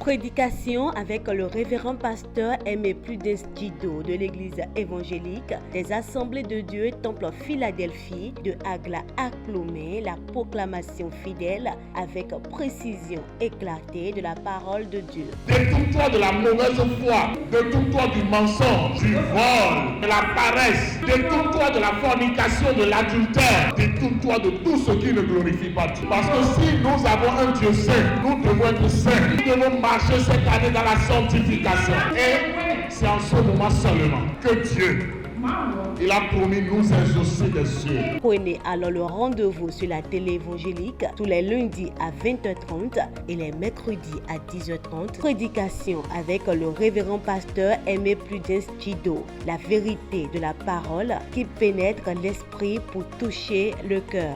Prédication avec le révérend pasteur Aimé Prudence Djido de l'église évangélique des Assemblées de Dieu Temple Philadelphie de Agla à Clomé, la proclamation fidèle avec précision éclatée de la parole de Dieu. Détourne-toi de la mauvaise foi, détourne-toi du mensonge, du vol, de la paresse, détourne-toi de la fornication, de l'adultère, détourne-toi de tout ce qui ne glorifie pas Dieu. Parce que si nous avons un Dieu saint, nous devons être saints. Nous devons marcher cette année dans la sanctification. Et c'est en ce moment seulement que Dieu, il a promis nous exaucer des cieux. Prenez alors le rendez-vous sur la télé évangélique tous les lundis à 20h30 et les mercredis à 10h30. Prédication avec le révérend pasteur Aimé Prudence Djido. La vérité de la parole qui pénètre l'esprit pour toucher le cœur.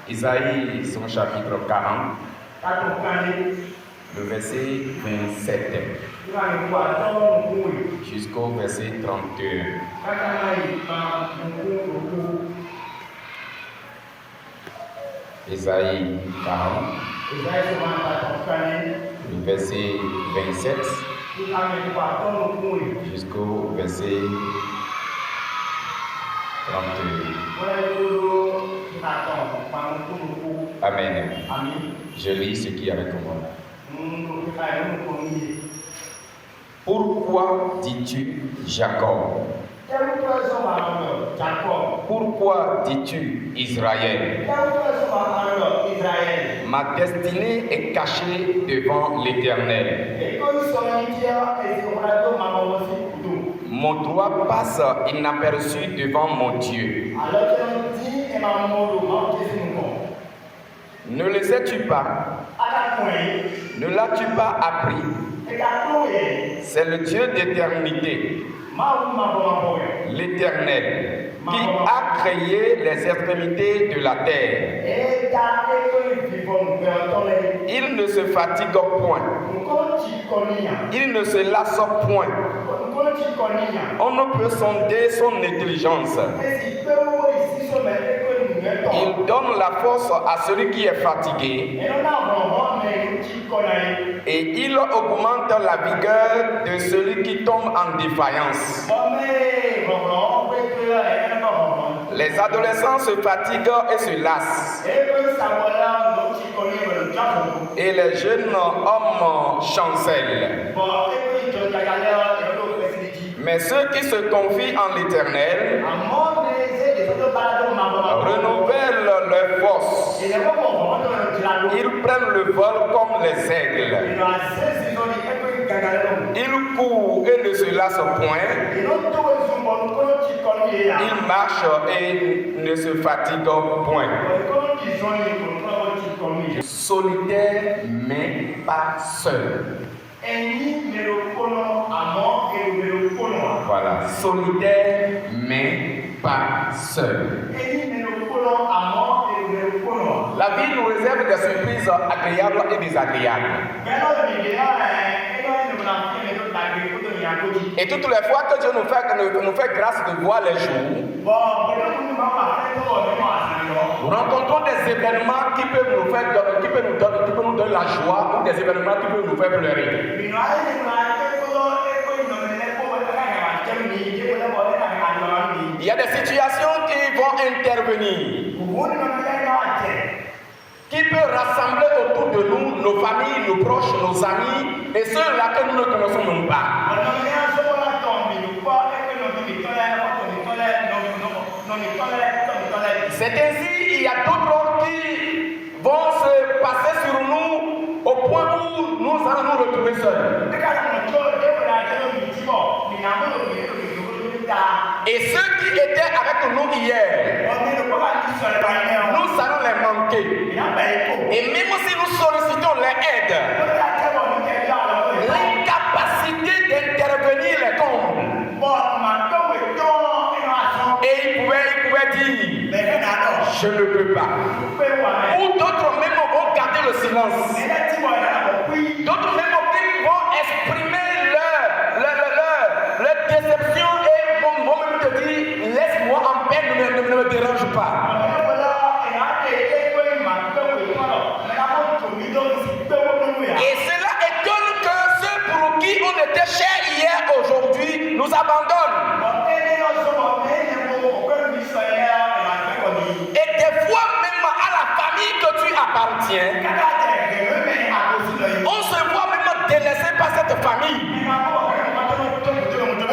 Isaïe, son chapitre 40, le verset 27 jusqu'au verset 31. Isaïe 40, le verset 27 jusqu'au verset 31. Amen. Je lis ce qui est avec moi. Pourquoi dis-tu Jacob? Pourquoi dis-tu Israël? Ma destinée est cachée devant l'Éternel. Mon droit passe inaperçu devant mon Dieu. Ne le sais-tu pas? Ne l'as-tu pas appris? C'est le Dieu d'éternité, l'Éternel, qui a créé les extrémités de la terre. Il ne se fatigue point, il ne se lasse point. On ne peut sonder son intelligence. Il donne la force à celui qui est fatigué et il augmente la vigueur de celui qui tombe en défaillance. Les adolescents se fatiguent et se lassent, et les jeunes hommes chancellent. Mais ceux qui se confient en l'Éternel renouvellent leur force. Ils prennent le vol comme les aigles. Ils courent et ne se lassent point. Ils marchent et ne se fatiguent point. Solitaire mais pas seul. Voilà, solidaire mais pas seul. La vie nous réserve des surprises agréables et désagréables. Et toutes les fois que Dieu nous fait grâce de voir les jours, nous rencontrons des événements qui peuvent nous donner la joie ou des événements qui peuvent nous faire pleurer. Il y a des situations qui vont intervenir, qui peuvent rassembler autour de nous nos familles, nos proches, nos amis et ceux-là que nous ne connaissons même pas. C'est ainsi, il y a d'autres qui vont se passer sur nous au point où nous allons nous retrouver seuls. Et ceux qui étaient avec nous hier, nous allons les manquer. Et même si nous sollicitons leur aide, l'incapacité d'intervenir les comble. Et il pouvait dire, je ne peux pas. Ou d'autres même vont garder le silence. D'autres même vont exprimer leur déception et vont même te dire, laisse-moi en paix, ne me dérange pas. appartient. On se voit même délaissé par cette famille.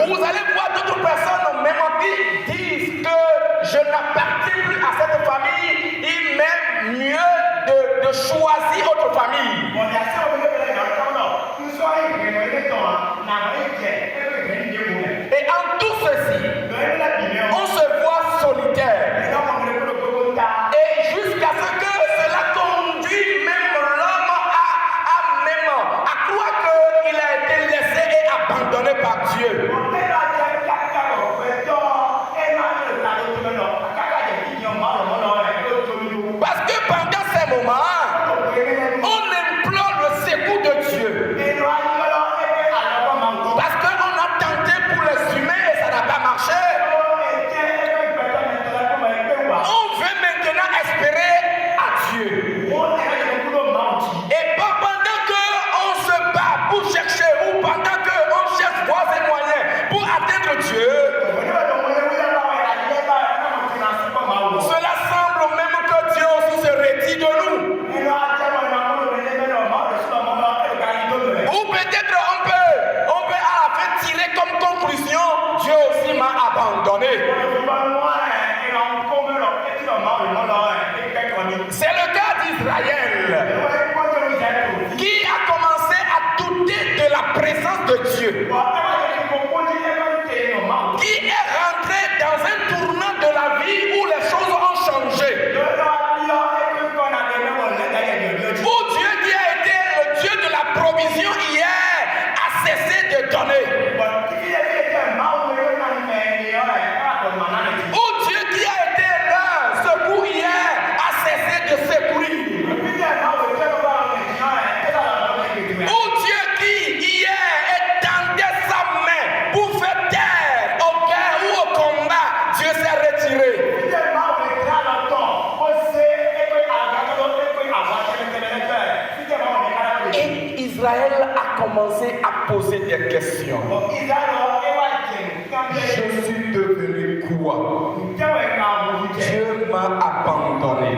Vous allez voir d'autres personnes même qui disent que je n'appartiens plus à cette famille. Ils m'aiment mieux de choisir autre famille. Et en tout ceci, on se voit solitaire. Et jusqu'à ce que cela conduit même l'homme à croire qu'il a été laissé et abandonné par Dieu. Parce que pendant ces moments, on implore le secours de Dieu. Parce qu'on a tenté pour les humains et ça n'a pas marché. On veut maintenant espérer à Dieu. Et pas pendant qu'on se bat pour chercher ou pendant qu'on cherche voies et moyens pour atteindre Dieu, cela semble même que Dieu aussi se retire de nous. Ou peut-être on peut à la fin tirer comme conclusion, Dieu aussi m'a abandonné. C'est le cas d'Israël qui a commencé à douter de la présence de Dieu, qui est rentré dans un tournant de la vie où les choses ont changé, où Dieu qui a été le Dieu de la provision hier a cessé de donner, où Dieu qui a été là, secours hier, a cessé de secourir, où Dieu qui hier étendait sa main pour faire taire au guerre ou au combat, Dieu s'est retiré. Et Israël a commencé à poser des questions. Je suis devenu quoi? Dieu m'a abandonné.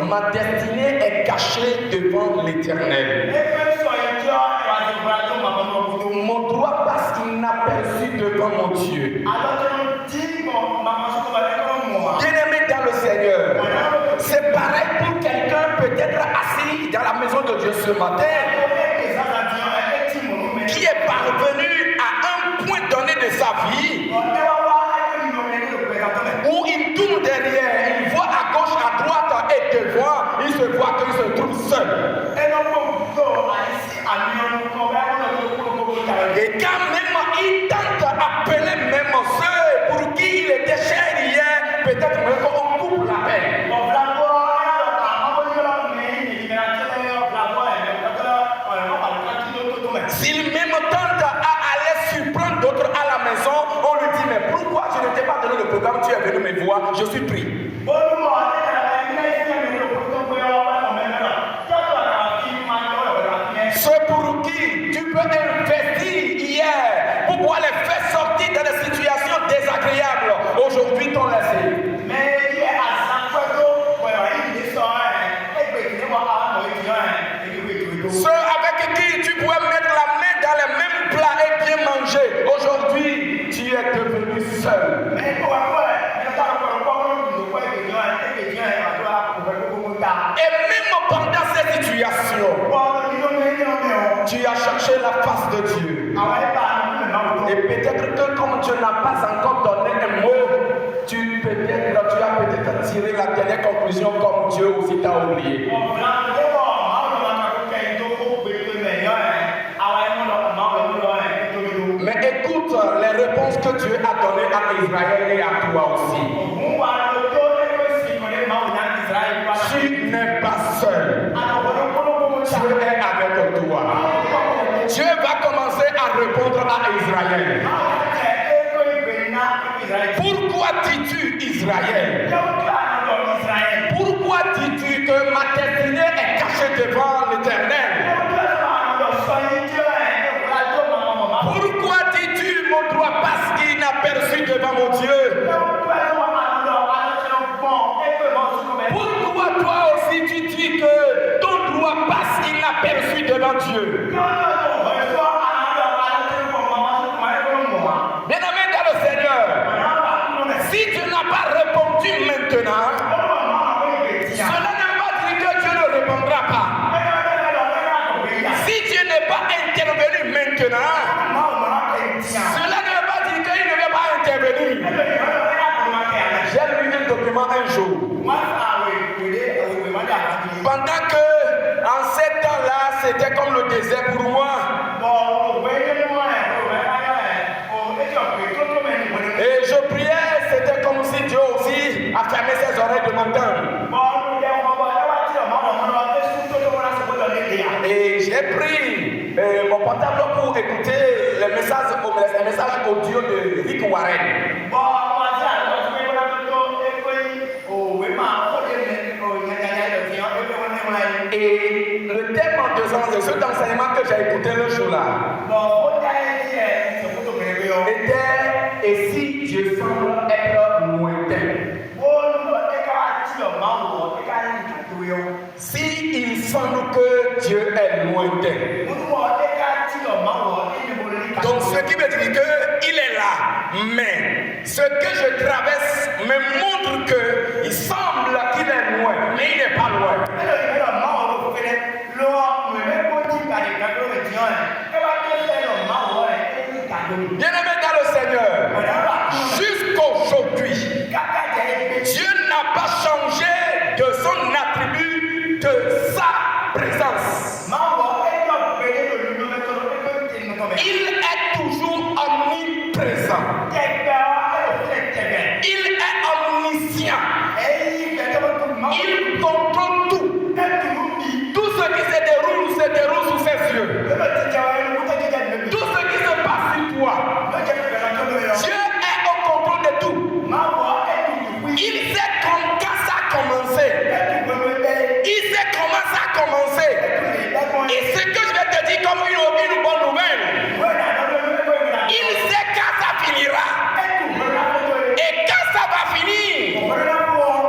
Ma destinée est cachée devant l'Éternel. Mon droit passe inaperçu devant mon Dieu. Bien-aimé dans le Seigneur, c'est pareil pour quelqu'un peut-être assis dans la maison de Dieu ce matin, qui est parvenu à un point donné de sa vie où il tourne derrière, il voit à gauche, à droite et devant, il se voit qu'il se trouve seul. Et quand même il tente d'appeler même ceux pour qui il était cher hier, peut-être même qu'on coupe la peine. S'il même tente à aller surprendre d'autres à la maison, on lui dit mais pourquoi je ne t'ai pas donné le programme, tu es venu me voir, je suis pris. Ceux pour qui tu peux investir hier pour pouvoir les faire sortir dans des situations désagréables, aujourd'hui t'ont laissé. Ceux avec qui tu pouvais mettre la main dans les mêmes plats et bien manger, aujourd'hui tu es devenu seul. Et même pendant cette situation, tu as cherché la face de Dieu. Et peut-être que comme tu n'as pas encore donné un mot, tu as peut-être tiré la dernière conclusion comme Dieu aussi t'a oublié. Mais écoute les réponses que Dieu a données à Israël et à toi aussi. Tu n'es pas seul. Dieu est avec toi. Dieu va commencer à répondre à Israël. Pourquoi dis-tu Israël? Pourquoi dis-tu que ma destinée est cachée devant l'Éternel? Pourquoi dis-tu mon droit passe inaperçu devant mon Dieu? Pourquoi toi aussi tu dis que aperçu devant Dieu. Bien-aimé dans le Seigneur, si tu n'as pas répondu maintenant, cela ne veut pas dire que Dieu ne répondra pas. Si tu n'es pas intervenu maintenant, cela ne veut pas dire qu'il ne va pas intervenir. J'ai lu un document un jour. Pendant que, en ces temps-là, c'était comme le désert pour moi. Et je priais, c'était comme si Dieu aussi a fermé ses oreilles de m'entendre. Et j'ai pris mon portable pour écouter les messages audio de Rick Warren. Et le thème de cet enseignement que j'ai écouté le jour-là était: et si Dieu semble être lointain? Si il semble que Dieu est lointain, donc ce qui veut dire qu'il est là, mais ce que je traverse me montre qu'il semble qu'il est loin, mais il n'est pas loin. Bien-aimé dans le Seigneur, jusqu'aujourd'hui, Dieu n'a pas changé de son attribut, de sa présence. Il est toujours omniprésent. Il est omniscient. Il contrôle tout. Tout ce qui se déroule sous ses yeux. Tout ce qui se passe sur toi. Dieu est au contrôle de tout. Il sait quand ça a commencé. Il sait comment ça a commencé. Et ce que je vais te dire comme une bonne nouvelle, il sait quand ça finira. Et quand ça va finir,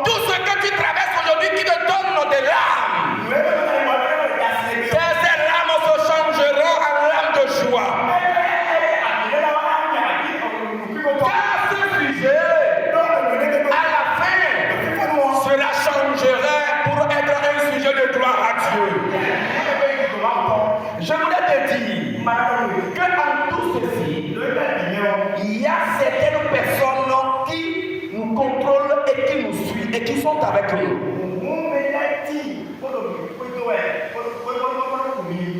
tout ce que tu traverses aujourd'hui qui te donne des larmes, ces larmes se changeront en larmes de joie. Car ce sujet, à la fin, cela changerait pour être un sujet de gloire à Dieu. Je voulais te dire qu'en tout ceci, il y a certaines personnes qui nous contrôlent et qui nous suivent et qui sont avec nous.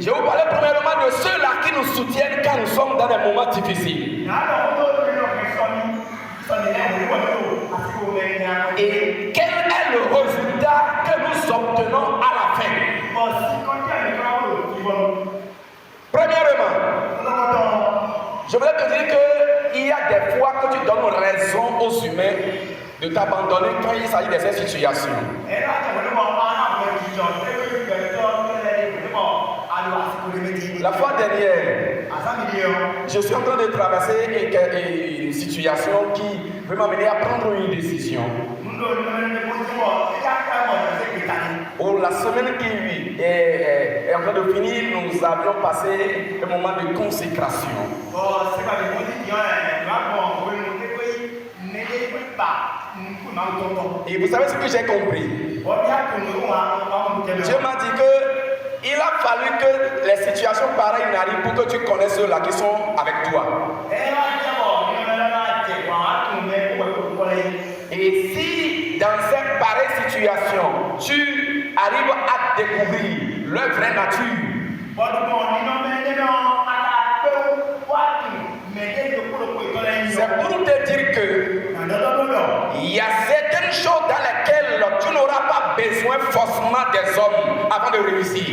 Je vous parlais premièrement de ceux-là qui nous soutiennent quand nous sommes dans des moments difficiles. Et quel est le résultat que nous obtenons à la fin? Premièrement, je voulais te dire qu'il y a des fois que tu donnes raison aux humains de t'abandonner quand il s'agit de ces situations. La fois dernière, je suis en train de traverser une situation qui veut m'amener à prendre une décision. Pour la semaine qui est en train de finir, nous avions passé un moment de consécration. Et vous savez ce que j'ai compris? Dieu m'a dit que il a fallu que les situations pareilles n'arrivent pour que tu connaisses ceux-là qui sont avec toi. Et si dans cette pareille situation, tu arrives à découvrir leur vraie nature, c'est pour te dire que il y a certaines choses dans lesquelles tu n'auras pas besoin forcément des hommes avant de réussir.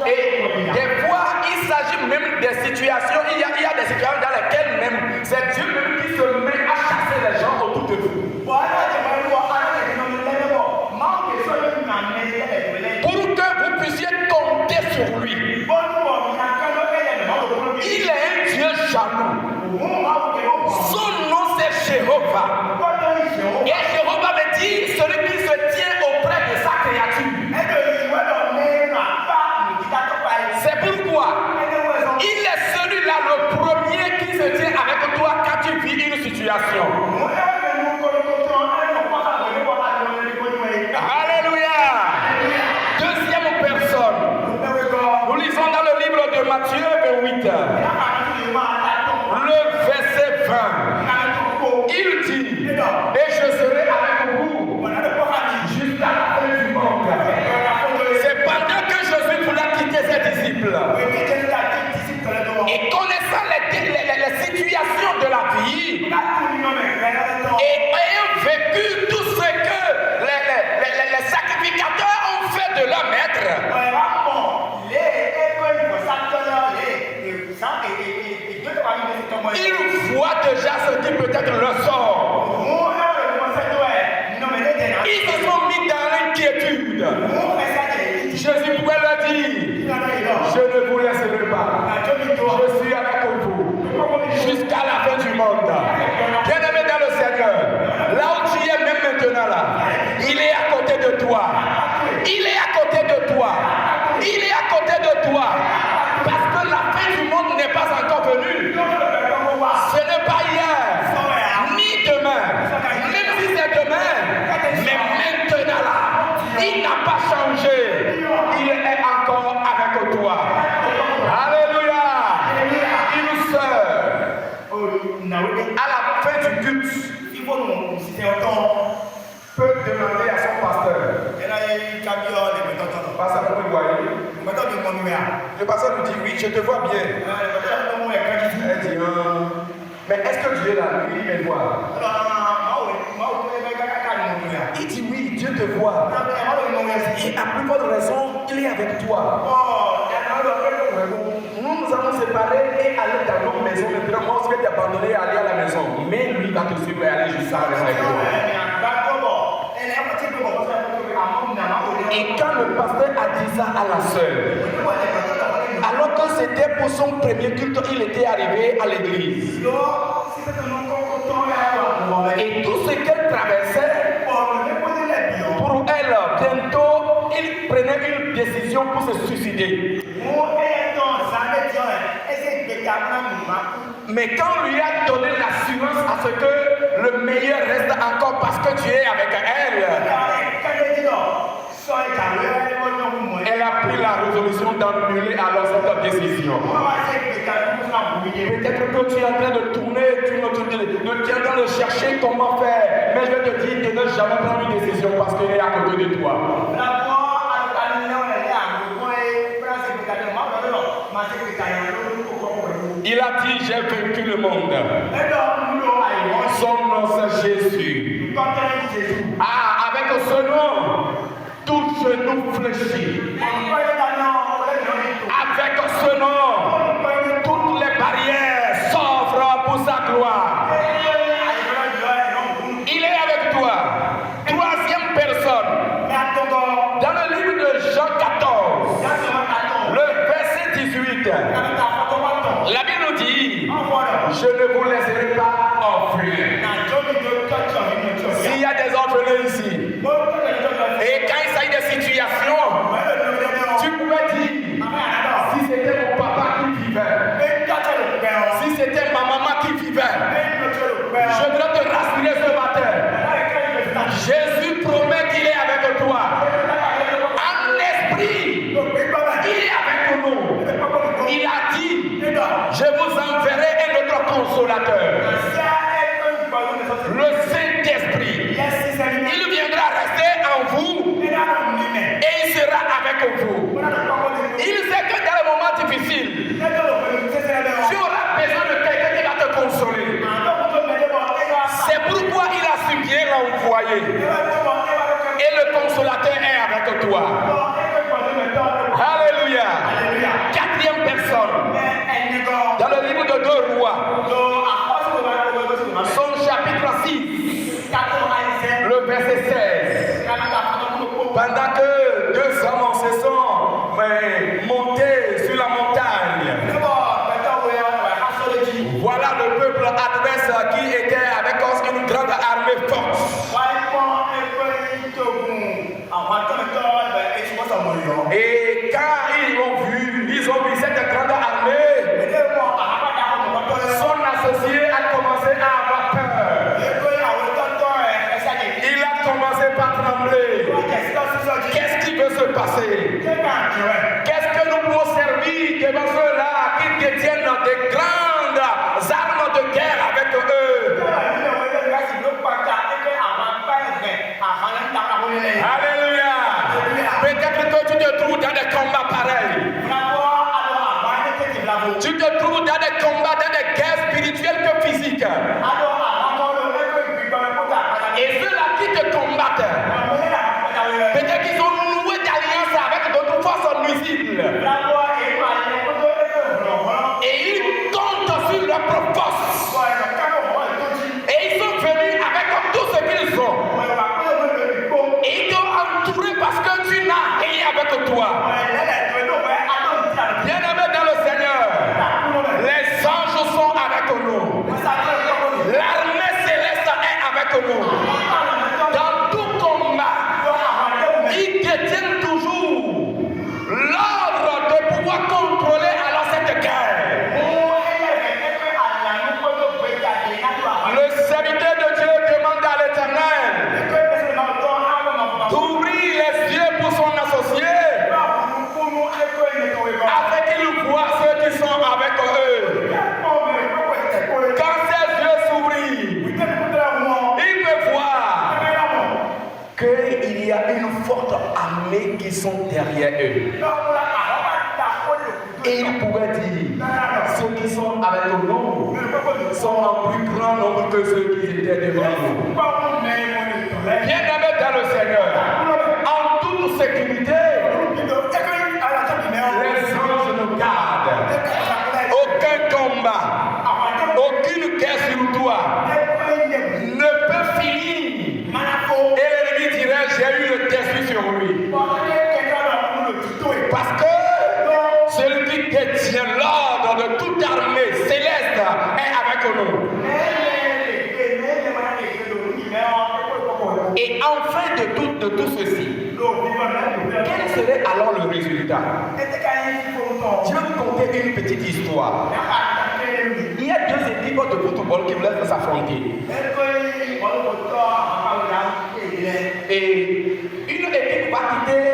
Et des fois, il s'agit même des situations, il y a des situations dans lesquelles même c'est Dieu même qui se met à chasser les gens autour de vous. Pour que vous puissiez compter sur lui. Il est un Dieu jaloux. Son nom c'est Jéhovah. Et Jéhovah veut dire celui qui se tient auprès situation. Alléluia. Deuxième personne. Nous lisons dans le livre de Matthieu 28. Le verset 20. Il dit, et je serai avec vous jusqu'à la fin du monde. C'est pendant que Jésus voulait quitter ses disciples. Et connaissant les situations de la vie, et ayant vécu tout ce que les sacrificateurs ont fait de leur maître, il voit déjà ce qui peut être le sort. Ils se sont mis dans l'inquiétude. Jésus pouvait leur dire, je ne vous laisserai pas. Je suis avec vous jusqu'à la fin du monde. Bien-aimé dans le Seigneur, là où tu es même maintenant là, il est à côté de toi. Il est à côté de toi. Il est à côté de toi. Parce que la fin du monde n'est pas encore venue. Ce n'est pas hier, ni demain. Même si c'est demain, mais maintenant là, il n'a pas changé. Il est encore avec toi. Alléluia. Une sœur, à la fin du culte, peut demander à son pasteur. Pasteur, vous me voyez? Le pasteur lui dit, oui, je te vois bien. Elle dit, mais est-ce que Dieu est là? Oui, il me voit. Il dit, oui, Dieu te voit. Et à plus forte raison, il est avec toi. Nous nous avons séparés et allé dans notre maison. Maintenant, moi, je vais t'abandonner et aller à la maison. Mais lui va te suivre et aller jusqu'à la maison avec toi. Et quand le pasteur a dit ça à la sœur, alors que c'était pour son premier culte, il était arrivé à l'église. Et tout ce qu'elle traversait, pour elle, bientôt, il prenait une décision pour se suicider. Mais quand on lui a donné l'assurance à ce que le meilleur reste encore parce que tu es avec elle, elle a pris la résolution d'annuler alors cette décision. Peut-être que tu es en train de tourner, tu es en train de chercher comment faire. Mais je vais te dire de ne jamais prendre une décision parce qu'elle est à côté de toi. Il a dit, j'ai vaincu le monde. Son nom c'est Jésus. Ah, avec ce nom, tout genou fléchit. Avec ce nom, toutes les barrières s'ouvrent pour sa gloire. Il est avec toi. Troisième personne. Dans le livre de Jean 14, le verset 18, la Bible nous dit, je ne vous laisserai pas offrir. S'il y a des orphelins ici, et quand il s'agit de situations, tu pouvais dire, si c'était mon papa qui vivait, si c'était ma maman qui vivait, je voudrais te rassurer ce matin. Jésus promet qu'il est avec toi. En esprit, il est avec nous. Il a dit, je vous enverrai un autre consolateur. Le Saint-Esprit. Il viendra rester en vous et il sera avec vous. Il sait que dans les moments difficiles, tu auras besoin de quelqu'un qui va te consoler. C'est pourquoi il a su bien l'envoyer. Et le consolateur est avec toi. Alléluia. Quatrième personne. Dans le livre de 2 Rois, son chapitre 6, le verset 16. Pendant que 2 hommes en se sont montés sur la montagne, voilà le peuple adverse qui était avec une grande armée forte. Et quand ils ont vu cette grande armée, son physique. Et ceux-là qui te combattent, peut-être qu'ils ont noué d'alliance avec d'autres forces nuisibles. Et ils comptent sur leur propre force. Et ils sont venus avec tout ce qu'ils ont. Et ils t'ont entouré parce que tu n'as rien avec toi. Bien-aimés dans le Seigneur, les anges sont avec nous. L'armée céleste est avec nous. Dans tout combat, ils détiennent toujours l'ordre de pouvoir contrôler alors cette guerre. Le serviteur de Dieu demande à l'Éternel d'ouvrir les yeux pour son associé afin qu'il voit ceux qui sont avec eux. Quand ses yeux s'ouvrent, il peut voir qu'il y a une forte armée qui sont derrière eux. Et il pourrait dire, ceux qui sont avec nous sont en plus grand nombre que ceux qui étaient devant nous. Bien-aimés dans le Seigneur, en toute sécurité, les anges nous gardent. Aucun combat, aucune guerre sur toi ne peut finir. Et l'ennemi dirait, j'ai eu le dessus sur lui. Parce que celui qui détient l'ordre de toute armée céleste est avec nous. Et en fin de tout ceci, quel serait alors le résultat? Je vais vous conter une petite histoire. Il y a deux équipes de football qui voulaient s'affronter. Et une équipe va quitter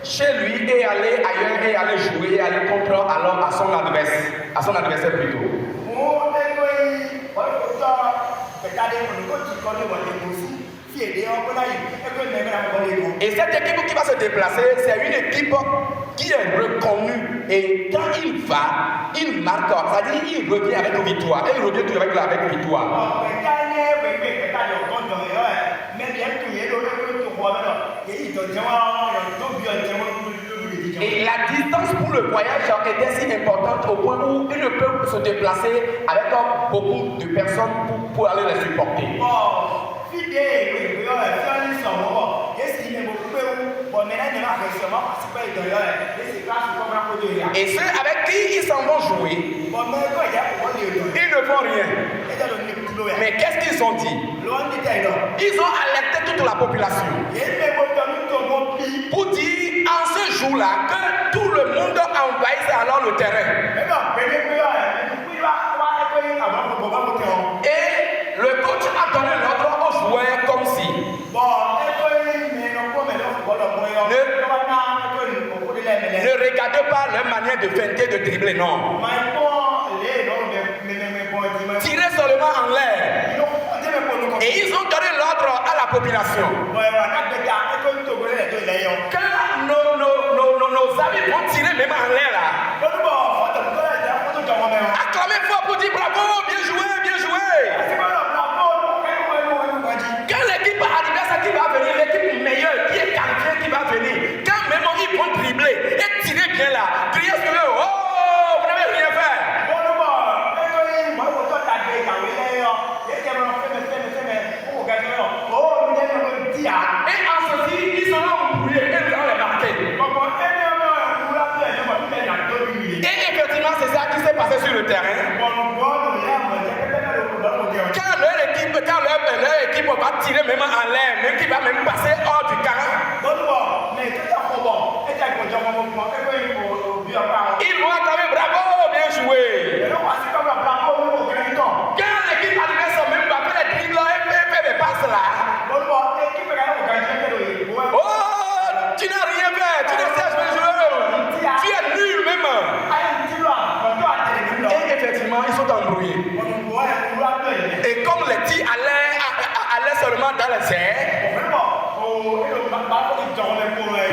chez lui et aller ailleurs et aller jouer et aller contre alors à son adversaire plutôt. Et cette équipe qui va se déplacer, c'est une équipe qui est reconnue. Et quand il va, il marque, c'est-à-dire il revient avec une victoire. Et il revient toujours avec une victoire. Et la distance pour le voyage était si importante au point où il ne peut se déplacer avec beaucoup de personnes pour aller les supporter. Et ceux avec qui ils s'en vont jouer, ils ne font rien. Mais qu'est-ce qu'ils ont dit? Ils ont alerté toute la population pour dire en ce jour-là que tout le monde envahissait alors le terrain. Et le coach a donné l'ordre aux joueurs comme si ne regardez pas leur manière de feinter, de dribbler, non. Tirez seulement en l'air. Et ils ont donné l'ordre à la population. Quand nos amis vont tirer même en l'air là, acclamez fort pour dire bravo, bien joué, bien joué. Quand l'équipe arrive, ça qui va venir, l'équipe meilleure, qui est qualifiée, qui va venir, quand même ils vont dribbler et tirer bien là, crier sur eux, oh, vous n'avez rien fait. Et en ceci, ils sont embrouillés et nous allons les marquer. Et effectivement, c'est ça qui s'est passé sur le terrain. Quand leur équipe va tirer même en l'air, même qui va même passer hors du camp, ils vont acclamer bravo, bien joué. Quand l'équipe adverse même va faire les dribbles et faire des passes là, oh, tu n'as rien fait, tu ne sais pas jouer, tu es nul même. Et effectivement, ils sont embrouillés. Et comme les tirs allaient seulement dans les airs,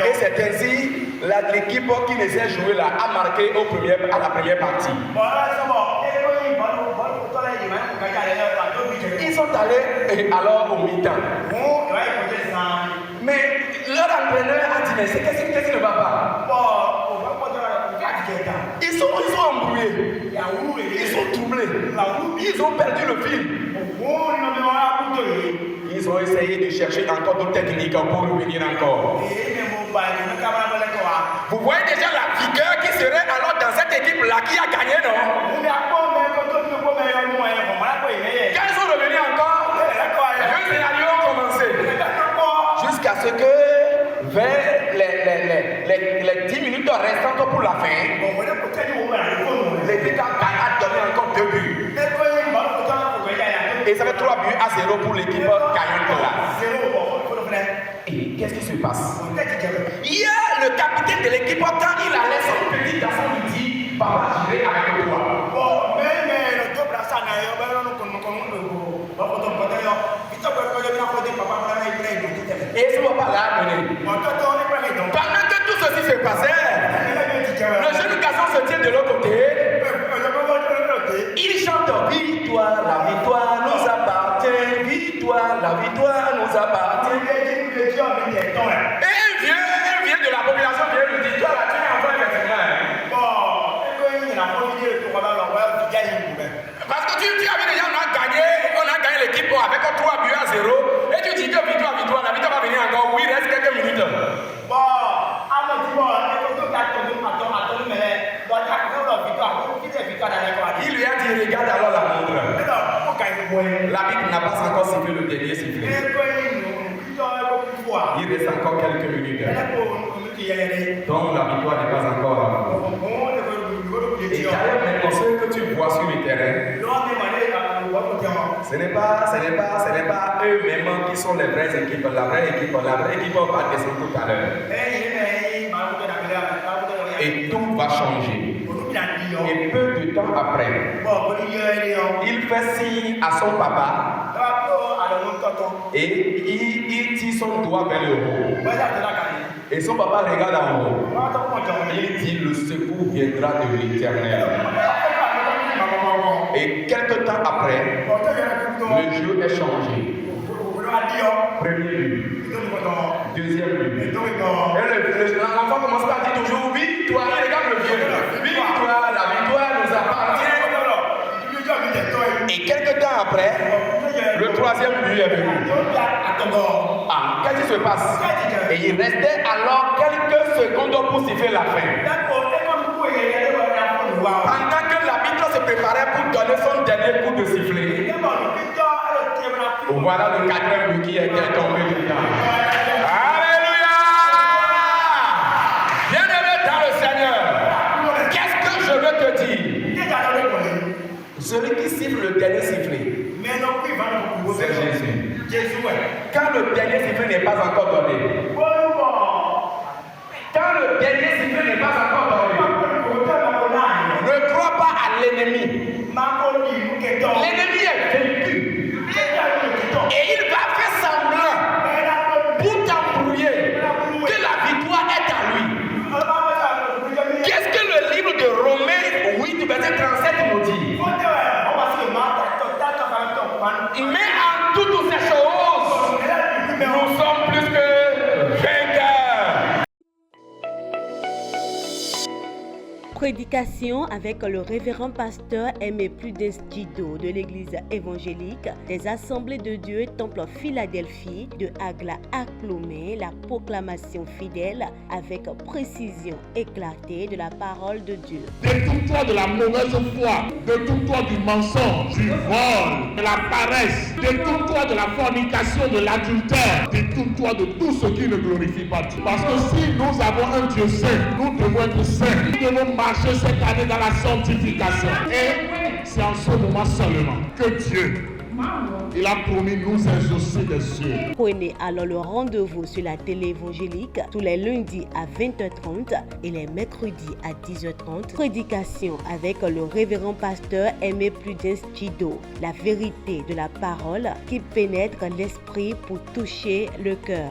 et c'est ainsi l'équipe qui ne sait jouer là a marqué à la première partie. sont allés alors au mi-temps. Mais leur entraîneur a dit, mais qu'est-ce qui ne va pas? Ils sont embrouillés. Ils sont troublés. Ils ont perdu le fil. Ils ont essayé de chercher encore d'autres techniques pour revenir encore. Vous voyez déjà la vigueur qui serait alors dans cette équipe-là qui a gagné, non? Quand ils sont revenus encore, le scénario a commencé. Jusqu'à ce que vers les 10 minutes restantes pour la fin, l'équipe a donné encore 2 buts. Et ça fait 3 buts à 0 pour l'équipe gagnante là. Et qu'est-ce qui se passe? Il y a le capitaine de l'équipe, quand il allait, son petit garçon lui dit, papa, j'irai avec toi. Et ce papa-là a mené. Pendant que tout ceci se passait, le jeune garçon se tient de l'autre côté. Il chante victoire, la victoire nous appartient, victoire, la victoire nous appartient. Et un vieux de la population vient lui dire, toi là tu es en train de parce que tu avais déjà, on a gagné l'équipe avec 3 buts à 0. Et tu dis que victoire, la victoire va venir encore. Oui, il reste quelques minutes. Il lui a dit, regarde alors la montre. L'arbitre n'a pas encore sifflé le dernier sifflet. Il reste encore quelques minutes. Donc la victoire n'est pas encore là. Et d'ailleurs, maintenant, ce que tu vois sur le terrain, ce n'est pas eux-mêmes qui sont les vraies équipes. La vraie équipe va descendre tout à l'heure. Et tout va changer. Et peu de temps après, il fait signe à son papa et il tire son doigt vers le haut. Et son papa regarde en haut. Il dit, le secours viendra de l'Éternel. Et quelques temps après, le jeu est changé. Premier but, deuxième but. Et l'enfant commence par dire toujours victoire. Il regarde le vieux. Victoire, la victoire nous appartient. Et quelques temps après, le troisième but est venu. Ah, qu'est-ce qui se passe? Et il restait alors quelques secondes pour siffler la fin. Pendant que l'arbitre se préparait pour donner son dernier coup de sifflet, voilà le quatrième but qui était tombé dedans. Alléluia! Bien-aimé dans le Seigneur, qu'est-ce que je veux te dire? Celui qui siffle le dernier sifflet, c'est Jésus. Quand le dernier sifflet n'est pas encore donné, ne crois pas à l'ennemi. L'ennemi est vaincu. Et il va faire semblant pour t'embrouiller que la victoire est à lui. Qu'est-ce que le livre de Romains 8, verset 37 nous dit? Mais en toutes ces choses, nous sommes plus que vainqueurs. Prédication avec le révérend pasteur Aimé Prudence Djido de l'église évangélique des Assemblées de Dieu Temple Philadelphie de Agla à Clomé, la proclamation fidèle avec précision éclatée de la parole de Dieu. Détourne-toi de la mauvaise foi, détourne-toi du mensonge, du vol, de la paresse, détourne-toi de la fornication, de l'adultère, détourne-toi de tout ce qui ne glorifie pas Dieu. Parce que si nous avons un Dieu saint, nous devons être saints. Nous devons marcher cette année dans la sanctification. Et c'est en ce moment seulement que Dieu, il a promis nous exaucer des cieux. Prenez alors le rendez-vous sur la télé évangélique tous les lundis à 20h30 et les mercredis à 10h30. Prédication avec le révérend pasteur Aimé Prudence Djido. La vérité de la parole qui pénètre l'esprit pour toucher le cœur.